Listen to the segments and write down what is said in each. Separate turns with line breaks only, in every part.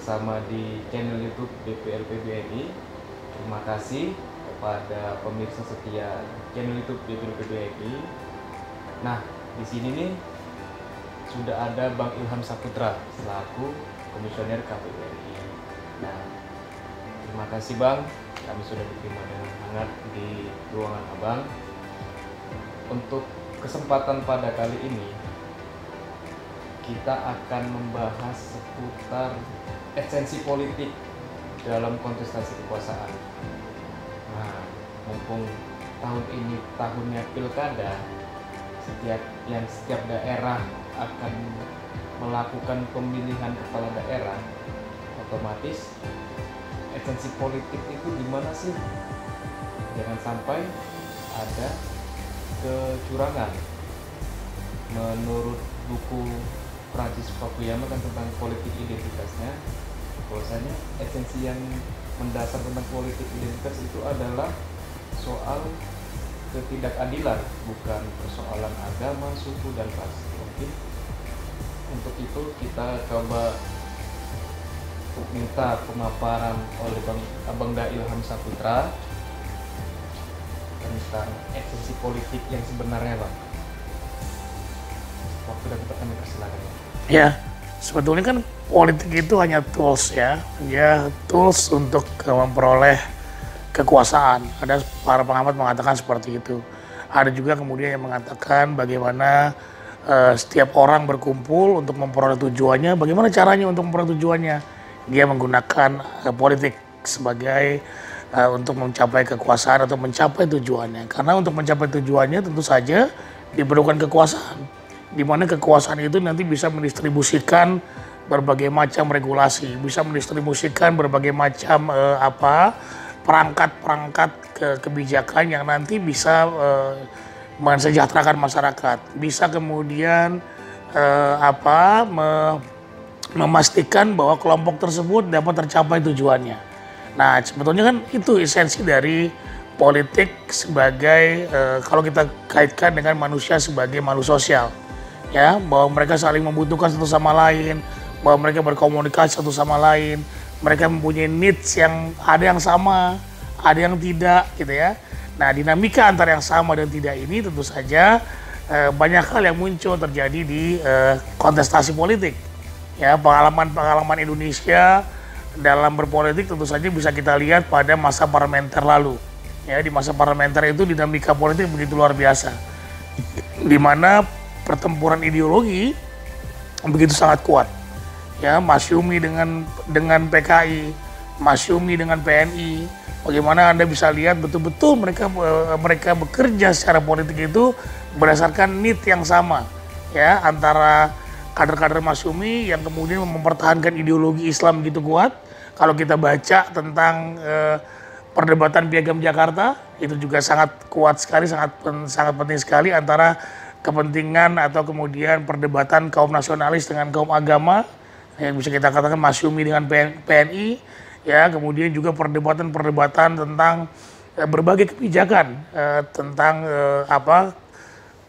bersama di channel YouTube BPLPBNI. Terima kasih kepada pemirsa setia channel YouTube BPLPBNI. Nah, di sini nih sudah ada Bang Ilham Saputra selaku komisioner KPU RI. Nah, terima kasih Bang, kami sudah diterima dengan hangat di ruangan Abang. Untuk kesempatan pada kali ini, kita akan membahas seputar esensi politik dalam kontestasi kekuasaan. Nah, mumpung tahun ini tahunnya pilkada, setiap daerah akan melakukan pemilihan kepala daerah, otomatis esensi politik itu gimana sih? Jangan sampai ada kecurangan. Menurut buku Prancis Fukuyama kan tentang politik identitasnya, bahwasanya esensi yang mendasar tentang politik identitas itu adalah soal ketidakadilan, bukan persoalan agama, suku, dan ras. Mungkin untuk itu kita coba minta pemaparan oleh Abang Ilham Saputra tentang esensi politik yang sebenarnya, Bang. Waktu dan tempat kami persilakan.
Ya, sebetulnya kan politik itu hanya tools ya tools untuk memperoleh kekuasaan. Ada para pengamat mengatakan seperti itu. Ada juga kemudian yang mengatakan bagaimana setiap orang berkumpul untuk memperoleh tujuannya. Bagaimana caranya untuk memperoleh tujuannya? Dia menggunakan politik sebagai untuk mencapai kekuasaan atau mencapai tujuannya. Karena untuk mencapai tujuannya tentu saja diperlukan kekuasaan, di mana kekuasaan itu nanti bisa mendistribusikan berbagai macam regulasi, bisa mendistribusikan berbagai macam perangkat-perangkat kebijakan yang nanti bisa mensejahterakan masyarakat, bisa kemudian memastikan bahwa kelompok tersebut dapat tercapai tujuannya. Nah, sebetulnya kan itu esensi dari politik sebagai kalau kita kaitkan dengan manusia sebagai makhluk sosial, ya, bahwa mereka saling membutuhkan satu sama lain, bahwa mereka berkomunikasi satu sama lain, mereka mempunyai needs yang ada yang sama, ada yang tidak, gitu ya. Nah, dinamika antara yang sama dan tidak ini tentu saja banyak hal yang muncul terjadi di kontestasi politik. Ya, pengalaman Indonesia dalam berpolitik tentu saja bisa kita lihat pada masa parlementer lalu. Ya, di masa parlementer itu dinamika politik begitu luar biasa, di mana pertempuran ideologi begitu sangat kuat. Ya, Masyumi dengan PKI, Masyumi dengan PNI. Bagaimana Anda bisa lihat betul-betul mereka bekerja secara politik itu berdasarkan need yang sama, ya, antara kader-kader Masyumi yang kemudian mempertahankan ideologi Islam begitu kuat. Kalau kita baca tentang perdebatan Piagam Jakarta, itu juga sangat kuat sekali, sangat penting sekali antara kepentingan atau kemudian perdebatan kaum nasionalis dengan kaum agama, yang bisa kita katakan Masyumi dengan PNI, ya, kemudian juga perdebatan tentang berbagai kebijakan tentang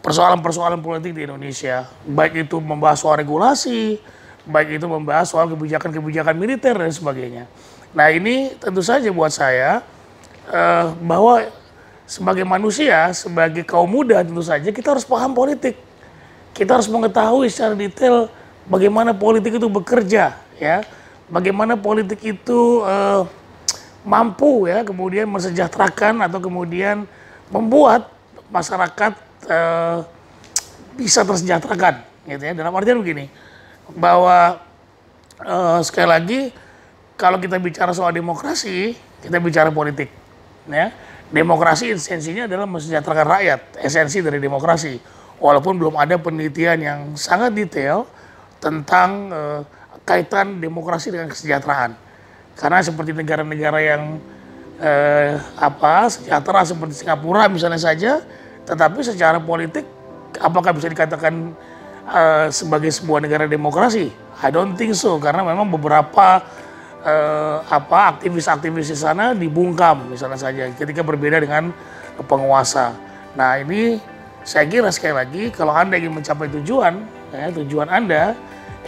persoalan-persoalan politik di Indonesia, baik itu membahas soal regulasi, baik itu membahas soal kebijakan-kebijakan militer dan sebagainya. Nah, ini tentu saja buat saya bahwa sebagai manusia, sebagai kaum muda tentu saja kita harus paham politik. Kita harus mengetahui secara detail bagaimana politik itu bekerja, ya. Bagaimana politik itu mampu, ya, kemudian mensejahterakan atau kemudian membuat masyarakat bisa tersejahterakan, gitu ya. Dalam artian begini, bahwa sekali lagi kalau kita bicara soal demokrasi, kita bicara politik, ya. Demokrasi esensinya adalah mensejahterakan rakyat, esensi dari demokrasi. Walaupun belum ada penelitian yang sangat detail tentang kaitan demokrasi dengan kesejahteraan. Karena seperti negara-negara yang sejahtera seperti Singapura misalnya saja, tetapi secara politik apakah bisa dikatakan sebagai sebuah negara demokrasi? I don't think so, karena memang beberapa aktivis-aktivis di sana dibungkam misalnya saja ketika berbeda dengan penguasa. Nah, ini saya kira sekali lagi kalau Anda ingin mencapai tujuan, ya, tujuan Anda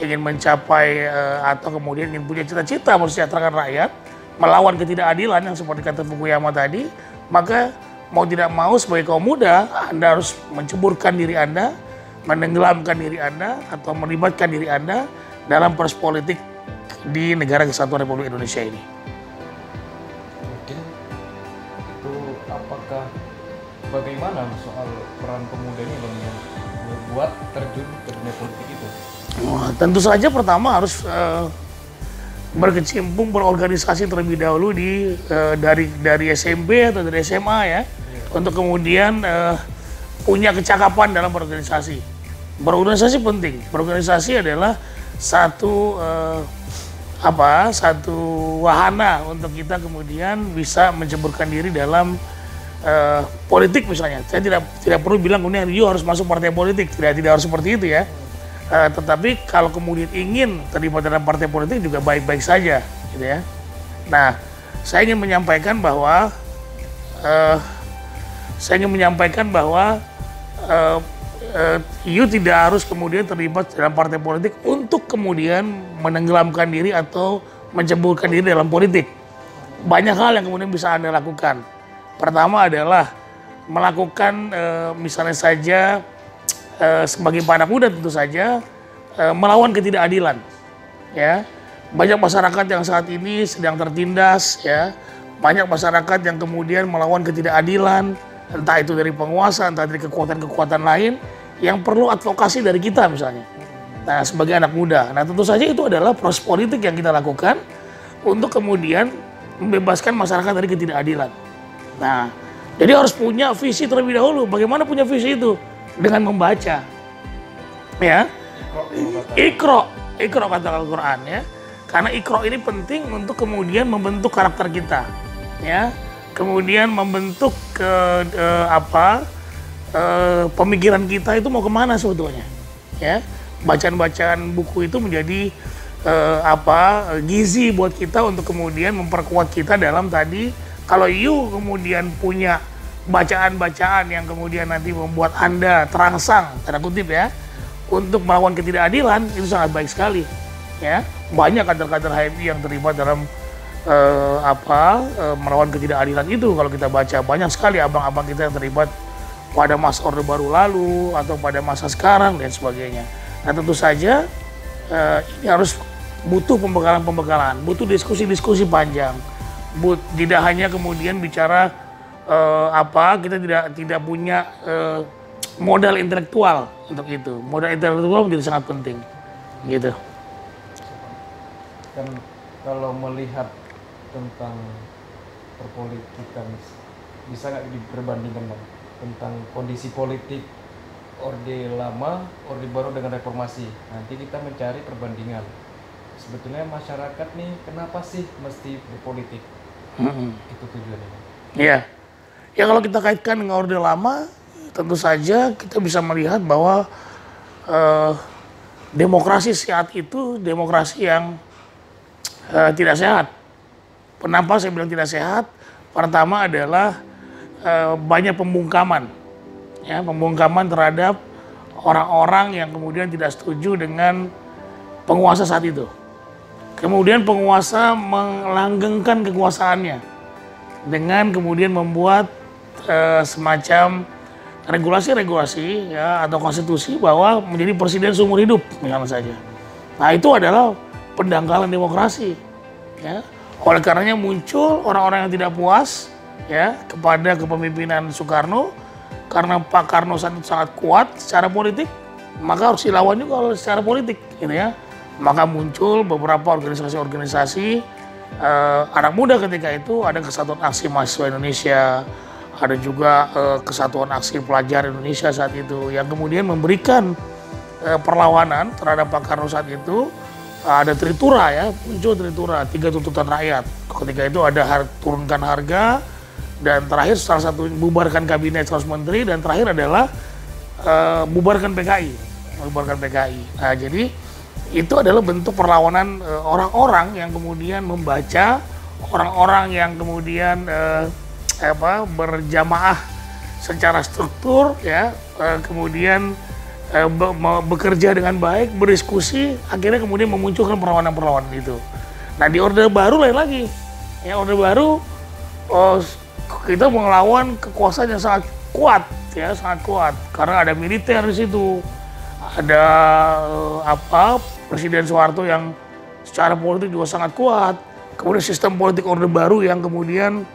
ingin mencapai atau kemudian ingin punya cita-cita mensejahterakan rakyat, melawan ketidakadilan yang seperti kata Fukuyama tadi, maka mau tidak mau sebagai kaum muda, Anda harus menceburkan diri Anda, menenggelamkan diri Anda, atau melibatkan diri Anda dalam proses politik di Negara Kesatuan Republik Indonesia ini.
Mungkin itu apakah bagaimana soal peran pemuda ini membuat terjun ke dunia politik itu?
Tentu saja pertama harus berkecimpung berorganisasi terlebih dahulu dari SMP atau dari SMA ya, untuk kemudian punya kecakapan dalam berorganisasi. Berorganisasi penting. Berorganisasi adalah satu wahana untuk kita kemudian bisa menceburkan diri dalam politik misalnya. Saya tidak perlu bilang kemudian you harus masuk partai politik, tidak harus seperti itu ya. Tetapi kalau kemudian ingin terlibat dalam partai politik juga baik-baik saja, gitu ya. Nah, saya ingin menyampaikan bahwa you tidak harus kemudian terlibat dalam partai politik untuk kemudian menenggelamkan diri atau menceburkan diri dalam politik. Banyak hal yang kemudian bisa Anda lakukan. Pertama adalah melakukan misalnya saja sebagai anak muda tentu saja melawan ketidakadilan, ya. Banyak masyarakat yang saat ini sedang tertindas, ya. Banyak masyarakat yang kemudian melawan ketidakadilan, entah itu dari penguasa, entah dari kekuatan-kekuatan lain yang perlu advokasi dari kita misalnya. Nah, sebagai anak muda, nah tentu saja itu adalah proses politik yang kita lakukan untuk kemudian membebaskan masyarakat dari ketidakadilan. Nah, jadi harus punya visi terlebih dahulu. Bagaimana punya visi itu? Dengan membaca, ya. Iqra kata Al-Quran, ya. Karena Iqra ini penting untuk kemudian membentuk karakter kita, ya. Kemudian membentuk pemikiran kita itu mau kemana sebetulnya, ya. Bacaan-bacaan buku itu menjadi gizi buat kita untuk kemudian memperkuat kita dalam tadi. Kalau you kemudian punya bacaan-bacaan yang kemudian nanti membuat Anda terangsang, tanda kutip ya, untuk melawan ketidakadilan, itu sangat baik sekali, ya. Banyak kader-kader HMI yang terlibat dalam melawan ketidakadilan itu. Kalau kita baca, banyak sekali abang-abang kita yang terlibat pada masa Orde Baru lalu atau pada masa sekarang dan sebagainya. Nah, tentu saja ini harus butuh pembekalan, butuh diskusi-diskusi panjang. Tidak hanya kemudian bicara kita tidak punya modal intelektual untuk itu. Modal intelektual menjadi sangat penting, gitu.
Dan kalau melihat tentang perpolitikan, bisa nggak diperbandingkan Bang, tentang kondisi politik Orde Lama, Orde Baru dengan reformasi? Nanti kita mencari perbandingan. Sebetulnya masyarakat nih kenapa sih mesti berpolitik? Itu tujuannya.
Iya. Ya kalau kita kaitkan dengan Orde Lama, tentu saja kita bisa melihat bahwa demokrasi saat itu demokrasi yang tidak sehat. Kenapa saya bilang tidak sehat? Pertama adalah banyak pembungkaman, ya, pembungkaman terhadap orang-orang yang kemudian tidak setuju dengan penguasa saat itu. Kemudian penguasa melanggengkan kekuasaannya dengan kemudian membuat semacam regulasi-regulasi, ya, atau konstitusi bahwa menjadi presiden seumur hidup misalnya saja. Nah, itu adalah pendangkalan demokrasi, ya. Oleh karenanya muncul orang-orang yang tidak puas, ya, kepada kepemimpinan Soekarno, karena Pak Karno sangat kuat secara politik, maka harus dilawan juga secara politik, gitu ya. Maka muncul beberapa organisasi-organisasi anak muda ketika itu. Ada Kesatuan Aksi Mahasiswa Indonesia, ada juga Kesatuan Aksi Pelajar Indonesia saat itu, yang kemudian memberikan perlawanan terhadap Pak Karno saat itu. Ada Tritura, ya, muncul Tritura, 3 tuntutan rakyat. Ketika itu ada turunkan harga, dan terakhir salah satu bubarkan kabinet 100 menteri, dan terakhir adalah bubarkan PKI. Nah, jadi itu adalah bentuk perlawanan orang-orang yang kemudian membaca, orang-orang yang kemudian berjamaah secara struktur, ya, kemudian bekerja dengan baik, berdiskusi, akhirnya kemudian memunculkan perlawanan-perlawanan itu. Nah di Orde Baru lain lagi, ya Orde Baru kita melawan kekuasaan yang sangat kuat, ya sangat kuat, karena ada militer di situ, ada Presiden Soeharto yang secara politik juga sangat kuat, kemudian sistem politik Orde Baru yang kemudian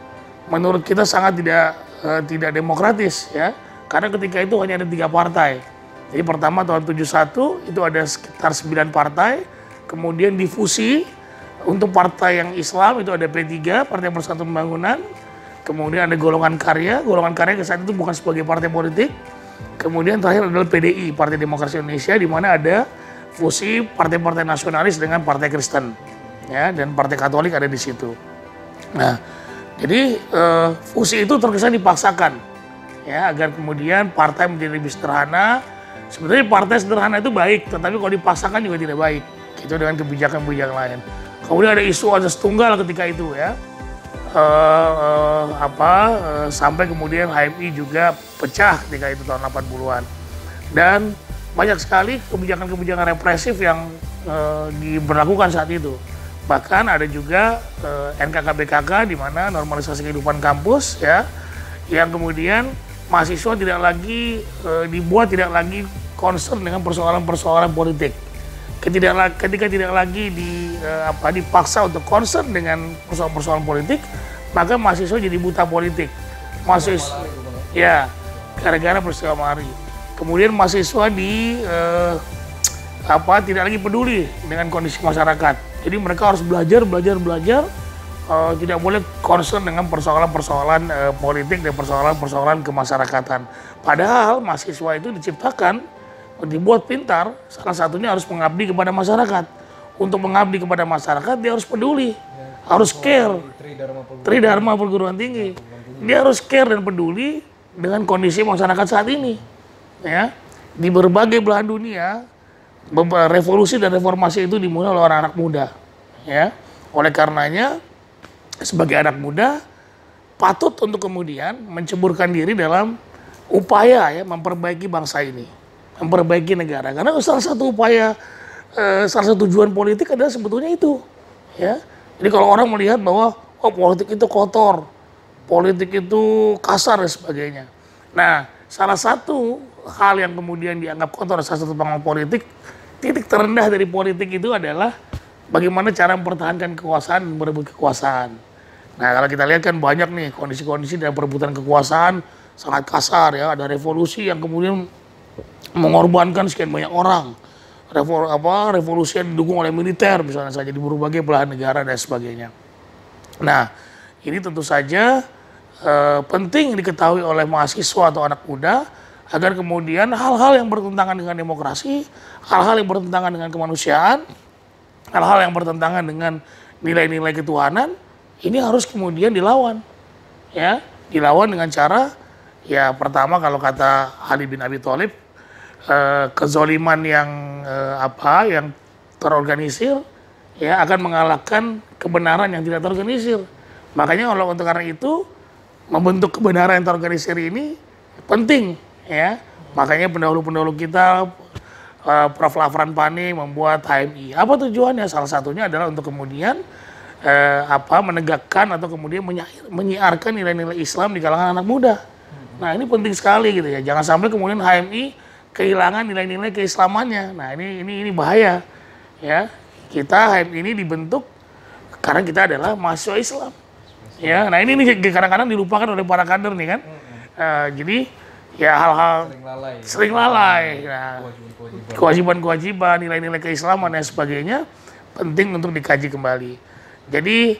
menurut kita sangat tidak demokratis, ya, karena ketika itu hanya ada 3 partai. Jadi pertama tahun 71 itu ada sekitar 9 partai, kemudian difusi untuk partai yang Islam itu ada P3, Partai Persatuan Pembangunan, kemudian ada Golongan Karya ke saat itu bukan sebagai partai politik, kemudian terakhir adalah PDI, Partai Demokrasi Indonesia, di mana ada fusi partai-partai nasionalis dengan partai Kristen, ya, dan partai Katolik ada di situ. Nah, jadi fusi itu terkesan dipaksakan, ya, agar kemudian partai menjadi lebih sederhana. Sebenarnya partai sederhana itu baik, tetapi kalau dipaksakan juga tidak baik. Itu dengan kebijakan-kebijakan lain. Kemudian ada isu azas tunggal ketika itu, ya, sampai kemudian HMI juga pecah ketika itu tahun 80-an. Dan banyak sekali kebijakan-kebijakan represif yang diberlakukan saat itu. Bahkan ada juga NKKBKK, di mana normalisasi kehidupan kampus, ya, yang kemudian mahasiswa tidak lagi tidak lagi concern dengan persoalan-persoalan politik. Ketika tidak lagi dipaksa untuk concern dengan persoalan-persoalan politik, maka mahasiswa jadi buta politik. Mahasiswa, ya, gara-gara peristiwa Mari. Kemudian mahasiswa tidak lagi peduli dengan kondisi masyarakat. Jadi mereka harus belajar, tidak boleh concern dengan persoalan-persoalan politik dan persoalan-persoalan kemasyarakatan. Padahal mahasiswa itu diciptakan, dibuat pintar, salah satunya harus mengabdi kepada masyarakat. Untuk mengabdi kepada masyarakat dia harus peduli, harus care. Tridharma Perguruan Tinggi. Dia harus care dan peduli dengan kondisi masyarakat saat ini. Ya, di berbagai belahan dunia, revolusi dan reformasi itu dimulai oleh orang-anak muda. Ya, oleh karenanya sebagai anak muda patut untuk kemudian menceburkan diri dalam upaya, ya, memperbaiki bangsa ini, memperbaiki negara. Karena salah satu upaya, salah satu tujuan politik adalah sebetulnya itu, ya. Jadi kalau orang melihat bahwa politik itu kotor, politik itu kasar dan sebagainya. Nah, salah satu hal yang kemudian dianggap kotor, salah satu panggung politik, titik terendah dari politik itu adalah bagaimana cara mempertahankan kekuasaan dan merebut kekuasaan. Nah, kalau kita lihat kan banyak nih kondisi-kondisi dalam perebutan kekuasaan sangat kasar, ya. Ada revolusi yang kemudian mengorbankan sekian banyak orang. Revolusi yang didukung oleh militer misalnya saja di berbagai belahan negara dan sebagainya. Nah, ini tentu saja penting diketahui oleh mahasiswa atau anak muda agar kemudian hal-hal yang bertentangan dengan demokrasi, hal-hal yang bertentangan dengan kemanusiaan, hal-hal yang bertentangan dengan nilai-nilai ketuhanan ini harus kemudian dilawan, ya, dilawan dengan cara, ya, pertama kalau kata Ali bin Abi Thalib, kezoliman yang terorganisir, ya, akan mengalahkan kebenaran yang tidak terorganisir. Makanya kalau untuk karena itu membentuk kebenaran yang terorganisir ini penting, ya. Makanya pendahulu-pendahulu kita, Prof. Lafran Pani membuat HMI. Apa tujuannya? Salah satunya adalah untuk kemudian menegakkan atau kemudian menyiarkan nilai-nilai Islam di kalangan anak muda. Nah, ini penting sekali gitu, ya. Jangan sampai kemudian HMI kehilangan nilai-nilai keislamannya. Nah, ini bahaya, ya. Kita HMI ini dibentuk karena kita adalah mahasiswa Islam. Ya, nah ini kadang-kadang dilupakan oleh para kader nih kan. Jadi ya hal-hal sering lalai. Nah, kewajiban-kewajiban, nilai-nilai keislaman dan sebagainya penting untuk dikaji kembali. Jadi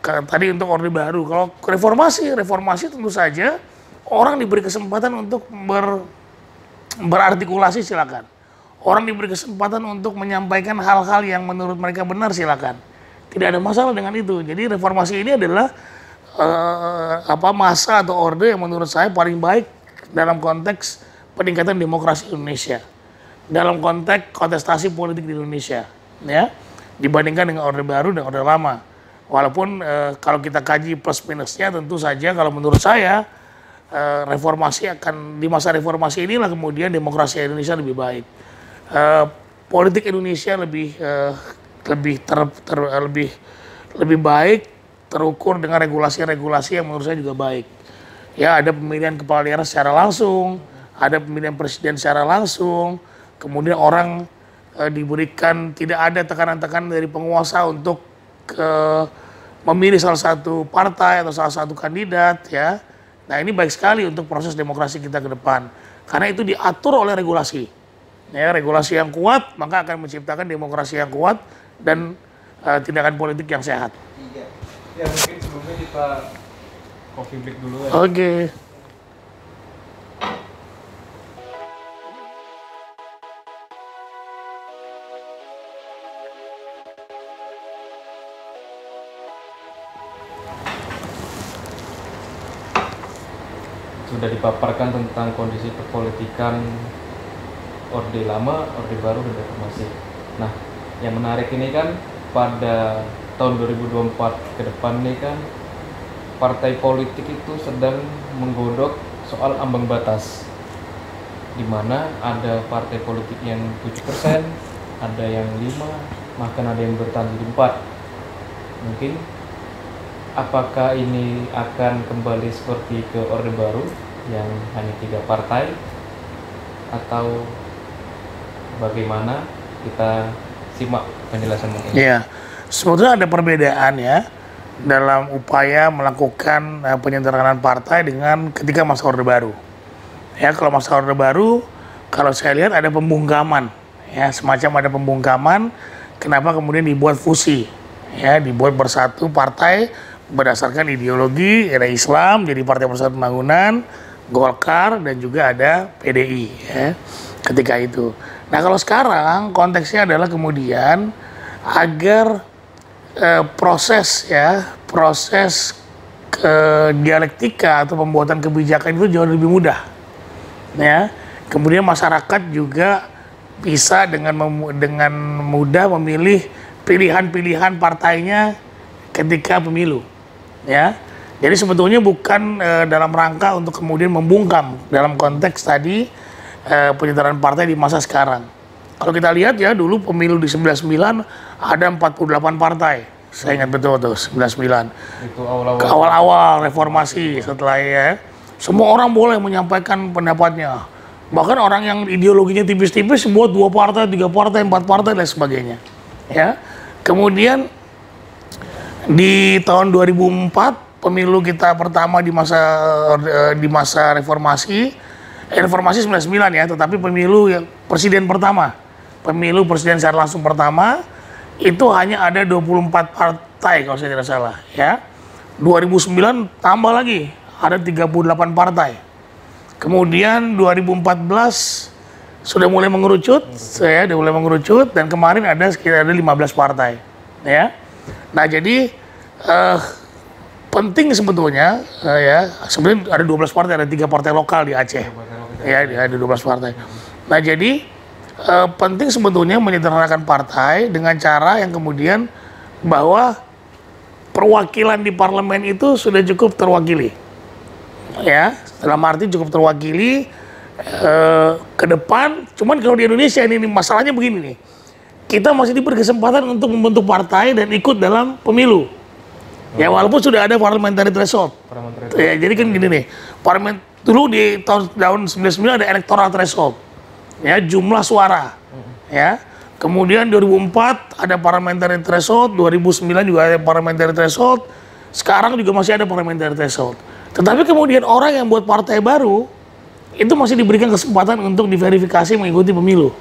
tadi untuk Orde Baru, kalau reformasi tentu saja orang diberi kesempatan untuk berartikulasi, silakan. Orang diberi kesempatan untuk menyampaikan hal-hal yang menurut mereka benar, silakan. Tidak ada masalah dengan itu. Jadi reformasi ini adalah masa atau orde yang menurut saya paling baik dalam konteks peningkatan demokrasi Indonesia, dalam konteks kontestasi politik di Indonesia, ya, dibandingkan dengan Orde Baru dan Orde Lama. Walaupun kalau kita kaji plus minusnya, tentu saja kalau menurut saya reformasi akan di masa reformasi inilah kemudian demokrasi Indonesia lebih baik. Politik Indonesia lebih baik terukur dengan regulasi-regulasi yang menurut saya juga baik. Ya, ada pemilihan kepala daerah secara langsung, ada pemilihan presiden secara langsung, kemudian orang diberikan, tidak ada tekanan-tekanan dari penguasa untuk memilih salah satu partai atau salah satu kandidat, ya. Nah, ini baik sekali untuk proses demokrasi kita ke depan, karena itu diatur oleh regulasi. Ya, regulasi yang kuat maka akan menciptakan demokrasi yang kuat dan tindakan politik yang sehat.
Ya, mungkin sebelumnya kita coffee break dulu ya.
Oke.
Sudah dipaparkan tentang kondisi perpolitikan Orde Lama, Orde Baru, dan Reformasi. Nah, yang menarik ini kan pada tahun 2024 ke depan nih kan partai politik itu sedang menggodok soal ambang batas, di mana ada partai politik yang 7%, ada yang 5%, bahkan ada yang bertahan di 4%. Mungkin apakah ini akan kembali seperti ke Orde Baru yang hanya 3 partai, atau bagaimana? Kita simak penjelasan mungkin.
Iya, sebetulnya ada perbedaan ya dalam upaya melakukan penyederhanaan partai dengan ketika masa Orde Baru. Ya, kalau masa Orde Baru, kalau saya lihat ada pembungkaman, ya, semacam ada pembungkaman. Kenapa kemudian dibuat fusi, ya, dibuat bersatu partai berdasarkan ideologi, ada Islam jadi Partai Persatuan Pembangunan, Golkar, dan juga ada PDI, ya, ketika itu. Nah, kalau sekarang konteksnya adalah kemudian agar proses dialektika atau pembuatan kebijakan itu jauh lebih mudah, ya. Kemudian masyarakat juga bisa dengan mudah memilih pilihan-pilihan partainya ketika pemilu, ya. Jadi sebetulnya bukan dalam rangka untuk kemudian membungkam dalam konteks tadi penyederhanaan partai di masa sekarang. Kalau kita lihat ya, dulu pemilu di 99 ada 48 partai. Saya ingat betul tuh 99.
Itu awal-awal.
Awal-awal reformasi, setelah ya semua orang boleh menyampaikan pendapatnya. Bahkan orang yang ideologinya tipis-tipis buat 2 partai, 3 partai, 4 partai dan sebagainya. Ya. Kemudian di tahun 2004 pemilu kita pertama di masa reformasi, reformasi 99 ya, tetapi pemilu yang presiden pertama, pemilu presiden secara langsung pertama itu hanya ada 24 partai kalau saya tidak salah, ya. 2009 tambah lagi ada 38 partai. Kemudian 2014 sudah mulai mengerucut, dan kemarin ada sekitar 15 partai, ya. Nah, jadi penting sebetulnya, ya, sebenarnya ada 12 partai, ada 3 partai lokal di Aceh, ya, ada 12 partai. Nah, jadi penting sebetulnya menyederhanakan partai dengan cara yang kemudian bahwa perwakilan di parlemen itu sudah cukup terwakili, ya, dalam arti cukup terwakili ke depan. Cuman kalau di Indonesia ini masalahnya begini nih, kita masih diberi kesempatan untuk membentuk partai dan ikut dalam pemilu. Ya, walaupun sudah ada parliamentary threshold. Ya, jadi kan gini nih, parlemen dulu di tahun 99 ada electoral threshold, ya, jumlah suara, ya. Kemudian 2004 ada parliamentary threshold, 2009 juga ada parliamentary threshold, sekarang juga masih ada parliamentary threshold. Tetapi kemudian orang yang buat partai baru itu masih diberikan kesempatan untuk diverifikasi mengikuti pemilu,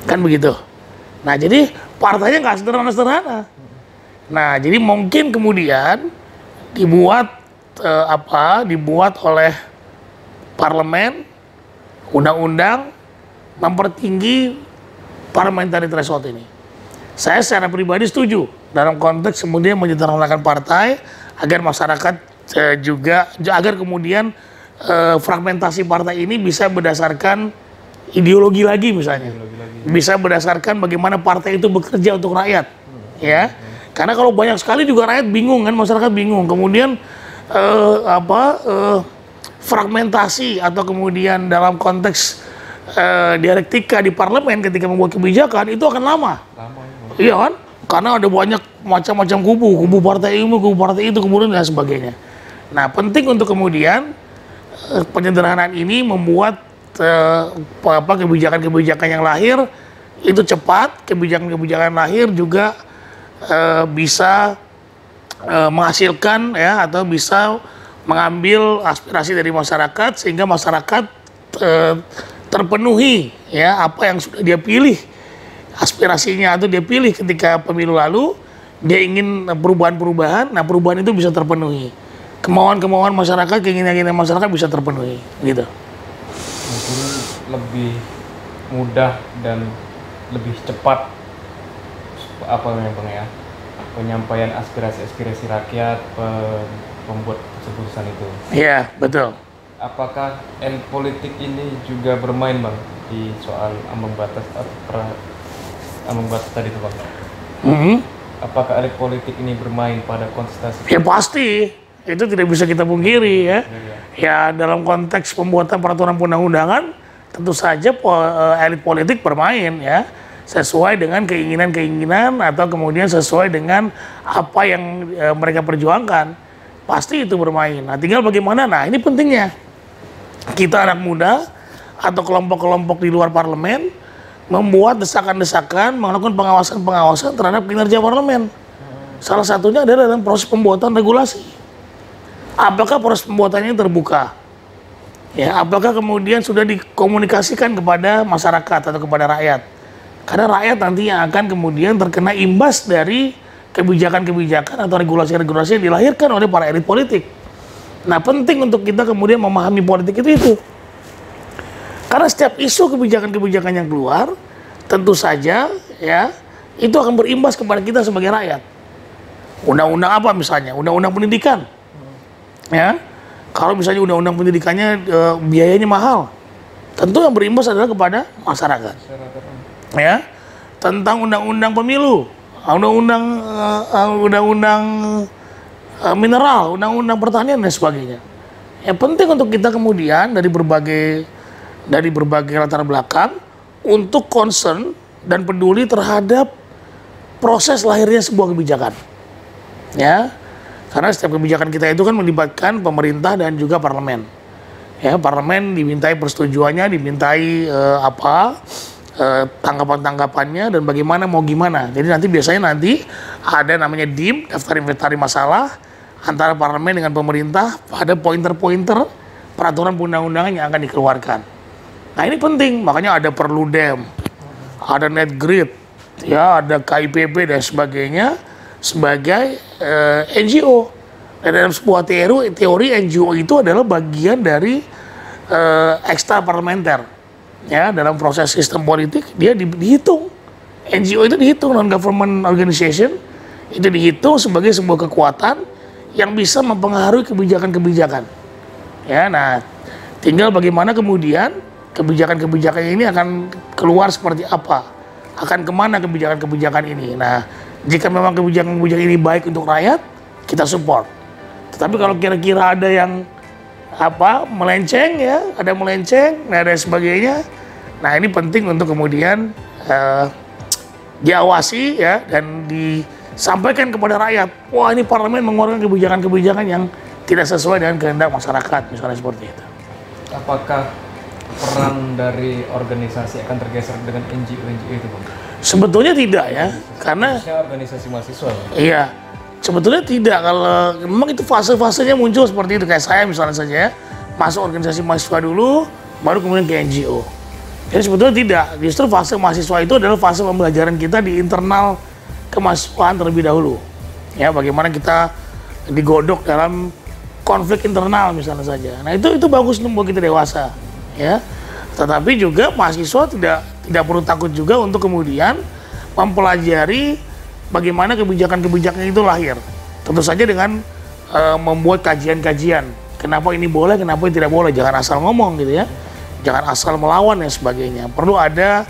kan begitu. Nah, jadi partainya nggak sederhana-sederhana. Nah, jadi mungkin kemudian dibuat dibuat oleh parlemen undang-undang mempertinggi parliamentary threshold ini. Saya secara pribadi setuju dalam konteks kemudian menyederhanakan partai agar masyarakat agar kemudian fragmentasi partai ini bisa berdasarkan ideologi lagi misalnya. Bisa berdasarkan bagaimana partai itu bekerja untuk rakyat, ya. Karena kalau banyak sekali juga rakyat bingung kan, masyarakat bingung. Kemudian fragmentasi atau kemudian dalam konteks dialektika di parlemen ketika membuat kebijakan itu akan lama. Iya kan? Karena ada banyak macam-macam kubu partai ini, kubu partai itu, kemudian dan sebagainya. Nah, penting untuk kemudian penyederhanaan ini membuat kebijakan-kebijakan yang lahir itu cepat, kebijakan-kebijakan lahir juga bisa menghasilkan ya, atau bisa mengambil aspirasi dari masyarakat sehingga masyarakat terpenuhi ya apa yang sudah dia pilih aspirasinya atau dia pilih ketika pemilu lalu. Dia ingin perubahan-perubahan, nah perubahan itu bisa terpenuhi, kemauan-kemauan masyarakat, keinginan-keinginan masyarakat bisa terpenuhi gitu.
Mungkin lebih mudah dan lebih cepat apa namanya Bang ya, penyampaian aspirasi rakyat, pembuat keputusan itu.
Iya, betul.
Apakah elit politik ini juga bermain Bang di soal ambang batas tadi itu Bang? Apakah elit politik ini bermain pada kontestasi?
Ya pasti, itu tidak bisa kita pungkiri ya. Ya dalam konteks pembuatan peraturan perundang-undangan tentu saja elit politik bermain ya, sesuai dengan keinginan-keinginan atau kemudian sesuai dengan apa yang mereka perjuangkan. Pasti itu bermain. Nah, tinggal bagaimana? Nah, ini pentingnya. Kita anak muda atau kelompok-kelompok di luar parlemen membuat desakan-desakan, melakukan pengawasan-pengawasan terhadap kinerja parlemen. Salah satunya adalah dalam proses pembuatan regulasi. Apakah proses pembuatannya terbuka? Ya, apakah kemudian sudah dikomunikasikan kepada masyarakat atau kepada rakyat? Karena rakyat nanti yang akan kemudian terkena imbas dari kebijakan-kebijakan atau regulasi-regulasi yang dilahirkan oleh para elit politik. Nah, penting untuk kita kemudian memahami politik itu. Karena setiap isu kebijakan-kebijakan yang keluar, tentu saja ya itu akan berimbas kepada kita sebagai rakyat. Undang-undang apa misalnya? Undang-undang pendidikan. Ya, kalau misalnya undang-undang pendidikannya biayanya mahal, tentu yang berimbas adalah kepada masyarakat. Ya, tentang undang-undang pemilu, undang-undang mineral, undang-undang pertanian dan sebagainya. Yang penting untuk kita kemudian dari berbagai latar belakang untuk concern dan peduli terhadap proses lahirnya sebuah kebijakan. Ya, karena setiap kebijakan kita itu kan melibatkan pemerintah dan juga parlemen. Ya, parlemen dimintai persetujuannya, dimintai tanggapan-tanggapannya dan bagaimana mau gimana. Jadi biasanya ada namanya DIM, daftar inventaris masalah antara parlemen dengan pemerintah pada pointer-pointer peraturan perundang-undangan yang akan dikeluarkan. Nah, ini penting, makanya ada Perludem, ada Netgrid, ya, ada KIPP dan sebagainya sebagai NGO. Dan dalam sebuah teori NGO itu adalah bagian dari ekstra parlementer. Ya, dalam proses sistem politik dia dihitung. NGO itu dihitung, non-government organization itu dihitung sebagai sebuah kekuatan yang bisa mempengaruhi kebijakan-kebijakan. Ya, nah, tinggal bagaimana kemudian kebijakan-kebijakan ini akan keluar seperti apa, akan kemana kebijakan-kebijakan ini. Nah, jika memang kebijakan-kebijakan ini baik untuk rakyat, kita support. Tetapi kalau kira-kira ada yang melenceng ya, nah dan sebagainya. Nah, ini penting untuk kemudian diawasi ya dan disampaikan kepada rakyat. Wah, ini parlemen mengeluarkan kebijakan-kebijakan yang tidak sesuai dengan kehendak masyarakat, misalnya seperti itu.
Apakah peran dari organisasi akan tergeser dengan NGO itu, Bang?
Sebetulnya tidak ya, karena
organisasi mahasiswa.
Iya, sebetulnya tidak. Kalau memang itu fase-fasenya muncul seperti itu, kayak saya misalnya saja ya, masuk organisasi mahasiswa dulu, baru kemudian ke NGO. Jadi sebetulnya tidak, justru fase mahasiswa itu adalah fase pembelajaran kita di internal kemahasiswaan terlebih dahulu. Ya, bagaimana kita digodok dalam konflik internal misalnya saja. Nah, itu bagus untuk kita dewasa. Ya, tetapi juga mahasiswa tidak perlu takut juga untuk kemudian mempelajari bagaimana kebijakan-kebijakan itu lahir. Tentu saja dengan membuat kajian-kajian. Kenapa ini boleh, kenapa ini tidak boleh. Jangan asal ngomong gitu ya. Jangan asal melawan dan sebagainya. Perlu ada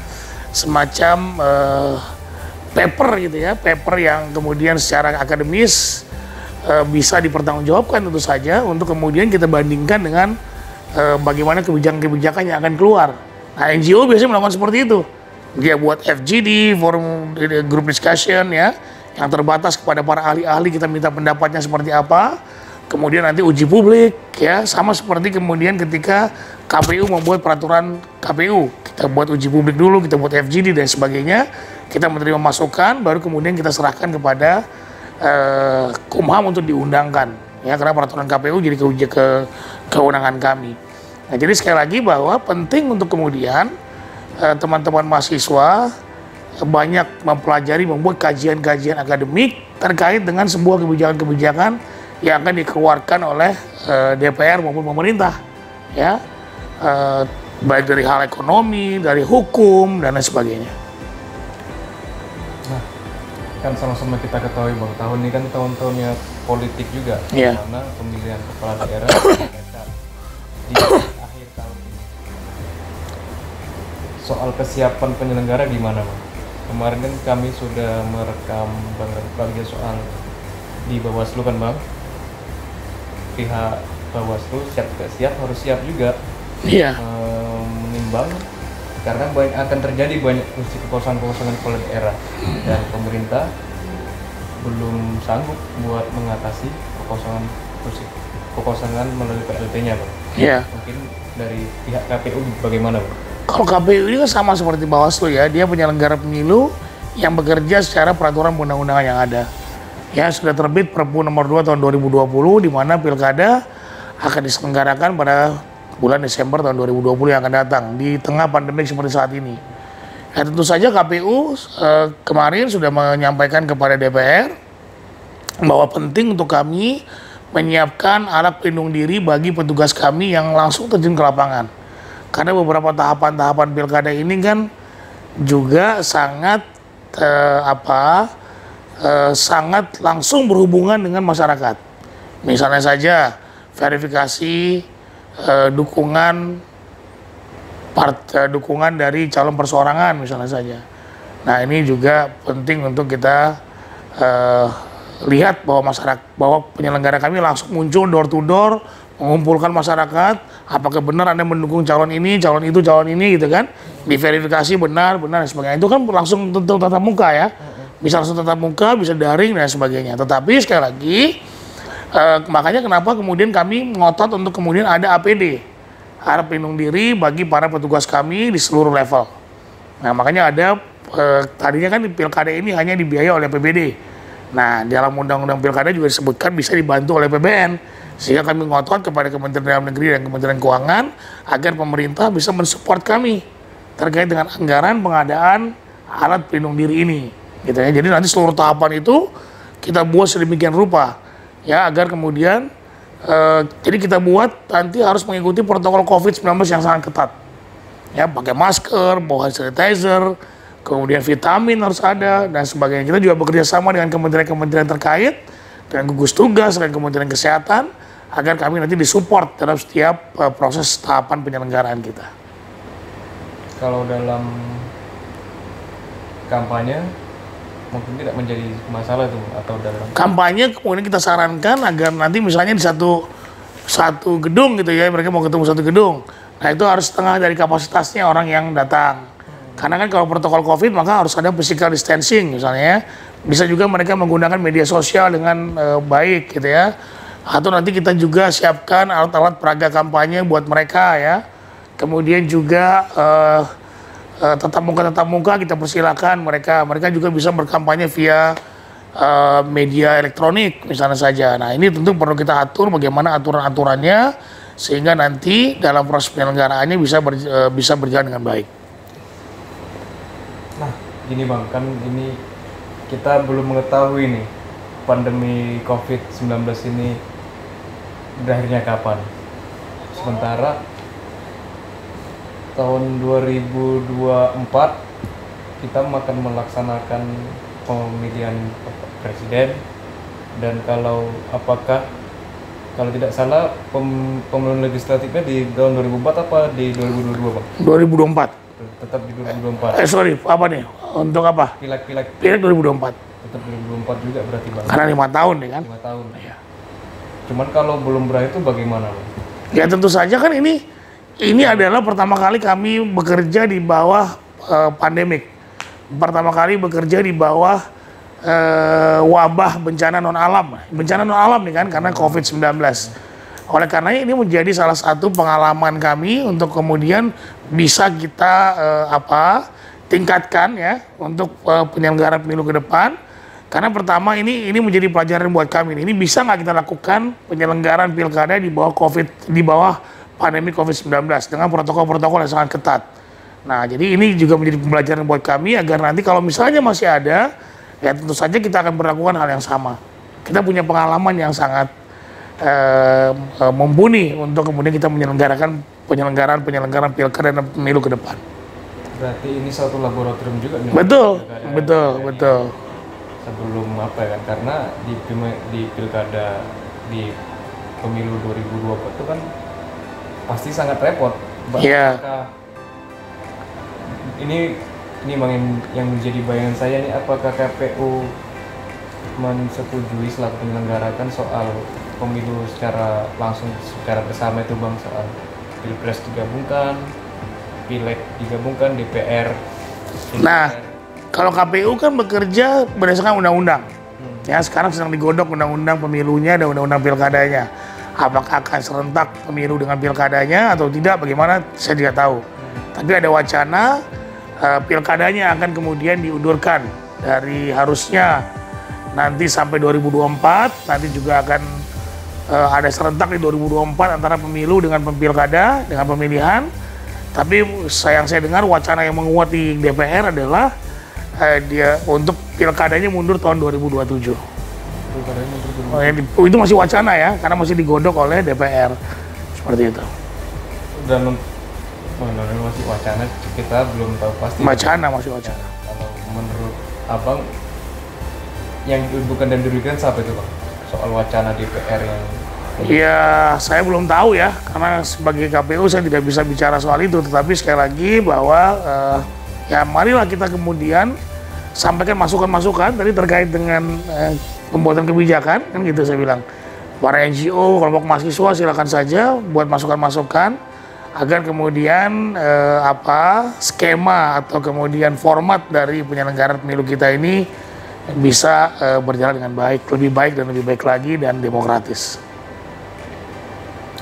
semacam paper gitu ya, paper yang kemudian secara akademis bisa dipertanggungjawabkan tentu saja untuk kemudian kita bandingkan dengan bagaimana kebijakan-kebijakan yang akan keluar. Nah, NGO biasanya melakukan seperti itu. Dia buat FGD, forum group discussion ya, yang terbatas kepada para ahli-ahli, kita minta pendapatnya seperti apa. Kemudian nanti uji publik ya, sama seperti kemudian ketika KPU membuat peraturan KPU, kita buat uji publik dulu, kita buat FGD dan sebagainya, kita menerima masukan, baru kemudian kita serahkan kepada Kumham untuk diundangkan ya, karena peraturan KPU jadi kewenangan kami. Nah, jadi sekali lagi bahwa penting untuk kemudian teman-teman mahasiswa banyak mempelajari, membuat kajian-kajian akademik terkait dengan sebuah kebijakan-kebijakan yang akan dikeluarkan oleh DPR maupun pemerintah, ya, baik dari hal ekonomi, dari hukum dan lain sebagainya.
Nah, kan sama-sama kita ketahui Bang, tahun ini kan tahun-tahunnya politik juga,
Iya.
karena pemilihan kepala daerah di akhir tahun ini. Soal kesiapan penyelenggara gimana Bang? Kemarin kan kami sudah merekam bagian soal di Bawaslu kan Bang. Pihak Bawaslu siap gak siap, harus siap juga
Iya.
menimbang karena akan terjadi banyak fungsi kekosongan kepala daerah dan pemerintah belum sanggup buat mengatasi kekosongan melalui PLT-nya Bang.
Iya.
Mungkin dari pihak KPU bagaimana Bang?
Kalau KPU ini kan sama seperti Bawaslu ya, dia penyelenggara pemilu yang bekerja secara peraturan undang-undangan yang ada. Ya, sudah terbit Perpu nomor 2 tahun 2020 di mana pilkada akan diselenggarakan pada bulan Desember tahun 2020 yang akan datang di tengah pandemi seperti saat ini. Ya, tentu saja KPU kemarin sudah menyampaikan kepada DPR bahwa penting untuk kami menyiapkan alat pelindung diri bagi petugas kami yang langsung terjun ke lapangan. Karena beberapa tahapan-tahapan pilkada ini kan juga sangat sangat langsung berhubungan dengan masyarakat. Misalnya saja verifikasi dukungan dari calon perseorangan misalnya saja. Nah, ini juga penting untuk kita lihat bahwa penyelenggara kami langsung muncul door to door, mengumpulkan masyarakat, apakah benar Anda mendukung calon ini, calon itu, calon ini gitu kan. Diverifikasi benar dan sebagainya. Itu kan langsung tentu tatap muka ya. Bisa langsung tatap muka, bisa daring dan sebagainya. Tetapi sekali lagi makanya kenapa kemudian kami ngotot untuk kemudian ada APD, alat pelindung diri bagi para petugas kami di seluruh level. Nah, makanya ada tadinya kan di pilkada ini hanya dibiayai oleh APBD. Nah, dalam undang-undang pilkada juga disebutkan bisa dibantu oleh APBN. Sehingga kami ngotot kepada Kementerian Dalam Negeri dan Kementerian Keuangan agar pemerintah bisa mensupport kami terkait dengan anggaran pengadaan alat pelindung diri ini. Gitu ya. Jadi nanti seluruh tahapan itu kita buat sedemikian rupa ya, agar kemudian jadi kita buat nanti harus mengikuti protokol COVID-19 yang sangat ketat. Ya, pakai masker, bawa hand sanitizer, kemudian vitamin harus ada dan sebagainya. Kita juga bekerja sama dengan kementerian-kementerian terkait, dengan gugus tugas dan Kementerian Kesehatan agar kami nanti disupport dalam setiap proses tahapan penyelenggaraan kita.
Kalau dalam kampanye mungkin tidak menjadi masalah itu, atau dalam
kampanye kemudian kita sarankan agar nanti misalnya di satu gedung gitu ya, mereka mau ketemu satu gedung, nah itu harus setengah dari kapasitasnya orang yang datang. Karena kan kalau protokol COVID maka harus ada physical distancing misalnya ya. Bisa juga mereka menggunakan media sosial dengan baik gitu ya. Atau nanti kita juga siapkan alat-alat peraga kampanye buat mereka ya. Kemudian juga tatap muka kita persilakan mereka juga bisa berkampanye via media elektronik misalnya saja. Nah, ini tentu perlu kita atur bagaimana aturan-aturannya sehingga nanti dalam proses penyelenggaraannya bisa berjalan dengan baik.
Nah, gini Bang, kan ini kita belum mengetahui nih pandemi COVID-19 ini berakhirnya kapan. Sementara tahun 2024 kita akan melaksanakan pemilihan presiden, dan kalau tidak salah pemilihan legislatifnya di tahun 2004 apa di 2022 Bang?
2024.
Tetap di 2024.
Sorry, apa nih? Untuk apa?
Pileg
2024.
tetap 2024 juga berarti Bang.
Karena 5 tahun nih kan.
5 tahun.
Iya.
Cuman kalau belum berakhir itu bagaimana Bang?
Ya tentu saja kan ini adalah pertama kali kami bekerja di bawah pandemik. Pertama kali bekerja di bawah wabah bencana non alam. Bencana non alam nih kan karena COVID-19. Oleh karena ini menjadi salah satu pengalaman kami untuk kemudian bisa kita tingkatkan ya untuk penyelenggaraan pemilu ke depan. Karena pertama ini menjadi pelajaran buat kami. Ini bisa nggak kita lakukan penyelenggaraan pilkada di bawah pandemi COVID-19 dengan protokol-protokol yang sangat ketat. Nah, jadi ini juga menjadi pembelajaran buat kami agar nanti kalau misalnya masih ada, ya tentu saja kita akan berlakukan hal yang sama. Kita punya pengalaman yang sangat mumpuni untuk kemudian kita menyelenggarakan penyelenggaraan pilkada dan pemilu ke depan.
Berarti ini suatu laboratorium juga nih.
Betul.
Sebelum apa ya kan, karena di pilkada di pemilu 2024 itu kan pasti sangat repot.
Iya.
Ini yang menjadi bayangan saya nih, apakah KPU mensetujui selaku menyelenggarakan soal pemilu secara langsung secara bersama itu Bang, soal Pilpres digabungkan, Pileg digabungkan, DPR.
Nah, kalau KPU kan bekerja berdasarkan undang-undang. Ya, sekarang sedang digodok undang-undang pemilunya dan undang-undang pilkadanya. Apakah akan serentak pemilu dengan pilkadanya atau tidak, bagaimana saya tidak tahu. Tapi ada wacana pilkadanya akan kemudian diundurkan dari harusnya nanti sampai 2024, nanti juga akan ada serentak di 2024 antara pemilu dengan pilkada, dengan pemilihan. Tapi yang saya dengar wacana yang menguat di DPR adalah dia untuk pilkadanya mundur tahun 2027. Itu masih wacana ya, karena masih digodok oleh DPR. Seperti itu.
Dan masih wacana, kita belum tahu pasti.
Masih wacana.
Kalau menurut Abang, yang bukan dan dirugikan siapa itu Bang? Soal wacana DPR yang...
Ya, saya belum tahu ya, karena sebagai KPU saya tidak bisa bicara soal itu. Tetapi sekali lagi bahwa ya marilah kita kemudian sampaikan masukan-masukan tadi terkait dengan pembuatan kebijakan, kan gitu saya bilang. Para NGO, kelompok mahasiswa silakan saja buat masukan-masukan agar kemudian skema atau kemudian format dari penyelenggaraan pemilu kita ini bisa berjalan dengan baik, lebih baik dan lebih baik lagi dan demokratis.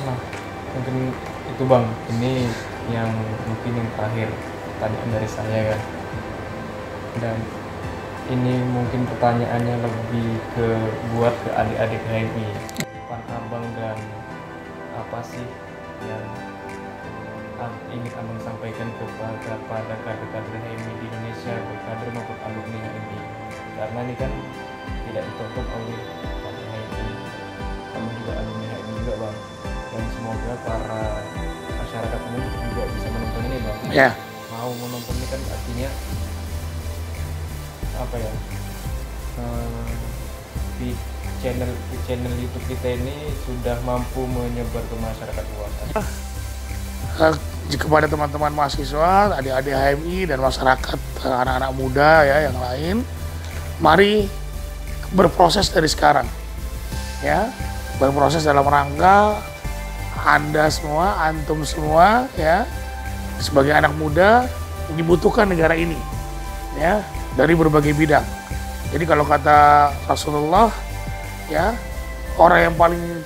Nah, mungkin itu Bang, ini yang mungkin yang terakhir tadi dari saya kan. Dan ini mungkin pertanyaannya lebih buat ke adik-adik HMI. Pan Abang dan apa sih yang ingin Abang sampaikan kepada kader-kader HMI di Indonesia, baik kader maupun alumni HMI? Karena ini kan tidak ditutup oleh kader HMI, namun juga alumni HMI juga Bang. Dan semoga para masyarakat umum juga bisa menonton ini Bang.
Ya.
Mau menonton ini kan artinya apa ya, di channel YouTube kita ini sudah mampu menyebar ke masyarakat luas.
Kepada teman-teman mahasiswa, adik-adik HMI dan masyarakat anak-anak muda ya yang lain, mari berproses dari sekarang, ya, berproses dalam rangka Anda semua, antum semua, ya, sebagai anak muda dibutuhkan negara ini, ya, dari berbagai bidang. Jadi kalau kata Rasulullah, ya, orang yang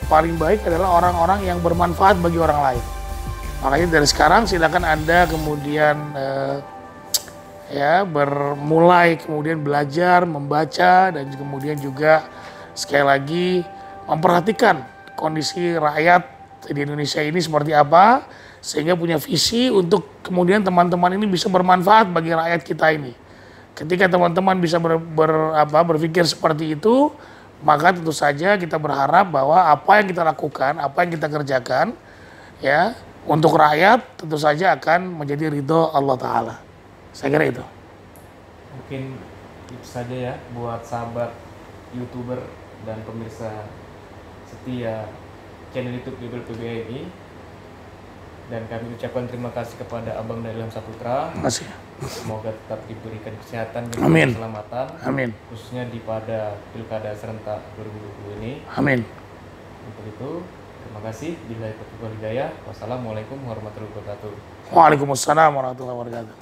paling baik adalah orang-orang yang bermanfaat bagi orang lain. Makanya dari sekarang silakan Anda kemudian mulai kemudian belajar, membaca, dan kemudian juga sekali lagi memperhatikan kondisi rakyat di Indonesia ini seperti apa, sehingga punya visi untuk kemudian teman-teman ini bisa bermanfaat bagi rakyat kita ini. Ketika teman-teman bisa berpikir seperti itu, maka tentu saja kita berharap bahwa apa yang kita lakukan, apa yang kita kerjakan, ya, untuk rakyat tentu saja akan menjadi ridho Allah Ta'ala. Saya kira itu.
Mungkin itu saja ya buat sahabat YouTuber dan pemirsa setia channel YouTube PBHMI. Dan kami ucapkan terima kasih kepada Abang Dahlan Saputra.
Terima kasih.
Semoga tetap diberikan kesehatan dan keselamatan.
Amin.
Khususnya pada Pilkada serentak 2020 ini.
Amin.
Untuk itu, Terima kasih. Bila itu hidayah. Wassalamualaikum warahmatullahi wabarakatuh.
Waalaikumsalam warahmatullahi wabarakatuh.